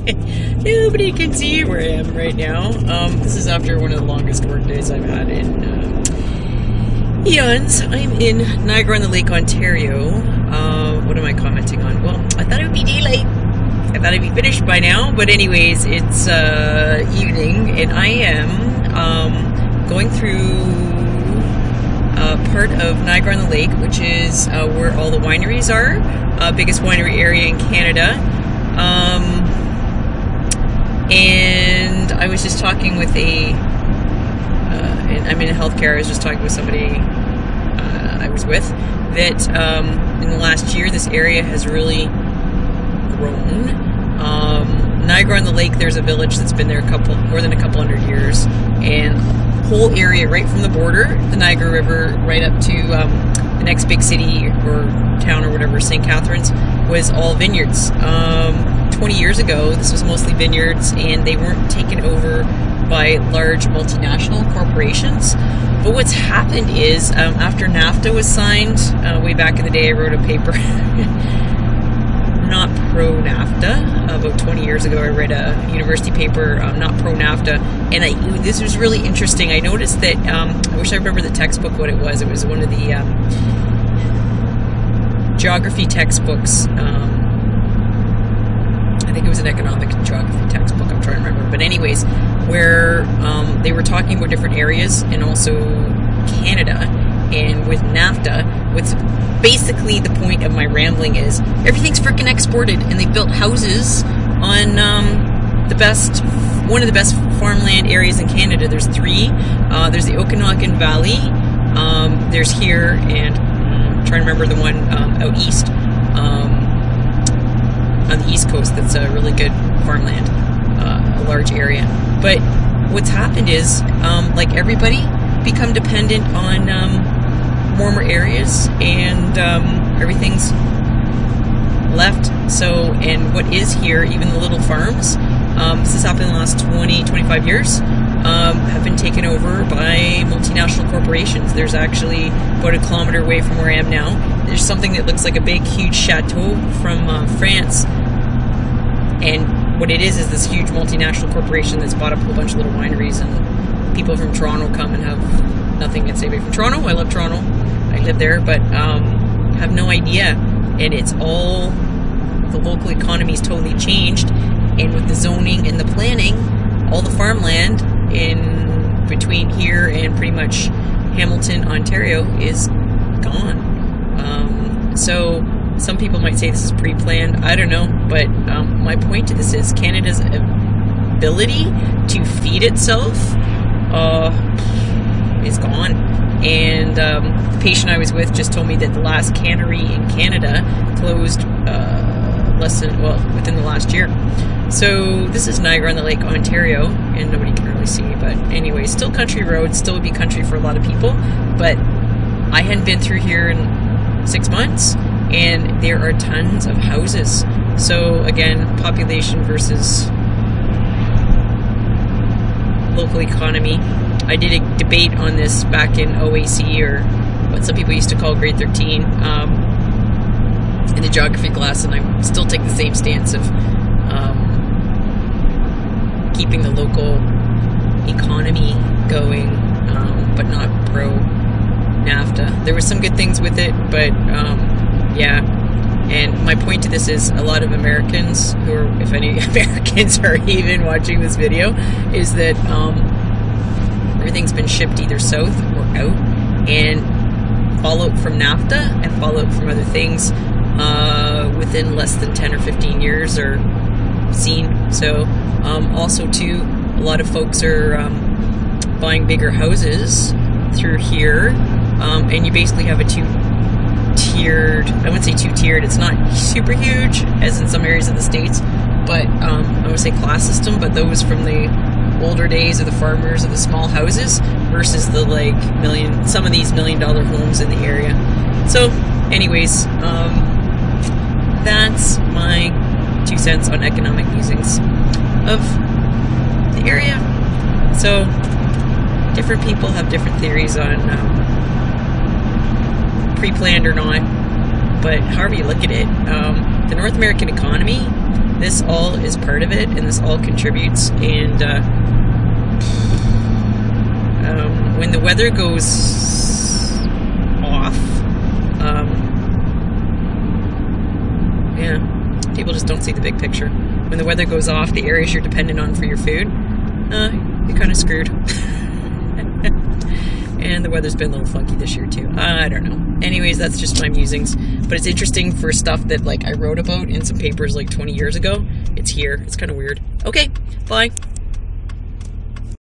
Nobody can see where I am right now. This is after one of the longest work days I've had in eons. I'm in Niagara-on-the-Lake, Ontario. What am I commenting on? Well, I thought it would be daylight. I thought I'd be finished by now. But anyways, it's evening, and I am going through part of Niagara-on-the-Lake, which is where all the wineries are. Biggest winery area in Canada. And I was just talking with and I'm in healthcare. I was just talking with somebody I was with that in the last year, this area has really grown. Niagara-on-the-Lake, there's a village that's been there more than a couple hundred years, and whole area right from the border, the Niagara River, right up to the next big city or town or whatever, St. Catharines, was all vineyards. 20 years ago, this was mostly vineyards, and they weren't taken over by large multinational corporations. But what's happened is, after NAFTA was signed, way back in the day, I wrote a paper, not pro-NAFTA. About 20 years ago, I read a university paper, not pro-NAFTA, and this was really interesting. I noticed that, I wish I remember the textbook, what it was. It was one of the geography textbooks. I think it was an economic geography textbook, I'm trying to remember. But anyways, where they were talking about different areas and also Canada. And with NAFTA, what's basically the point of my rambling is everything's freaking exported, and they built houses on one of the best farmland areas in Canada. There's three. There's the Okanagan Valley. There's here, and I'm trying to remember the one out east. On the East Coast, that's a really good farmland, a large area. But what's happened is, like everybody, become dependent on warmer areas, and everything's left. So, and what is here, even the little farms, this has happened in the last 20, 25 years, have been taken over by multinational corporations. There's actually about a kilometer away from where I am now, there's something that looks like a big, huge chateau from France. And what it is this huge multinational corporation that's bought up a whole bunch of little wineries, and people from Toronto come and have nothing against anybody from Toronto. I love Toronto. I live there, but have no idea. And it's all, the local economy's totally changed. And with the zoning and the planning, all the farmland in between here and pretty much Hamilton, Ontario is gone. So some people might say this is pre-planned. I don't know, but my point to this is Canada's ability to feed itself is gone. And the patient I was with just told me that the last cannery in Canada closed within the last year. So this is Niagara-on-the-Lake, Ontario, and nobody can really see. But anyway, still country roads, still would be country for a lot of people. But I hadn't been through here in 6 months, and there are tons of houses. So again, population versus local economy. I did a debate on this back in OAC, or what some people used to call grade 13, in the geography class, and I still take the same stance of keeping the local economy going, but not pro NAFTA. There were some good things with it, but yeah. And my point to this is, a lot of Americans, who are, if any Americans are even watching this video, is that everything's been shipped either south or out, and fallout from NAFTA and fallout from other things within less than 10 or 15 years are seen. So also too, a lot of folks are buying bigger houses through here, and you basically have a two-tiered, I wouldn't say two-tiered, it's not super huge as in some areas of the States, but I would say class system, but those from the older days of the farmers of the small houses versus the some of these $1 million homes in the area. So anyways, that's my 2 cents on economic musings of the area. So different people have different theories on pre-planned or not, but however you look at it, the North American economy this all is part of it, and this all contributes. And when the weather goes off, yeah, people just don't see the big picture. When the weather goes off, the areas you're dependent on for your food, you're kind of screwed. And the weather's been a little funky this year too. I don't know. Anyways, that's just my musings. But it's interesting for stuff that like I wrote about in some papers like 20 years ago. It's here. It's kind of weird. Okay, bye.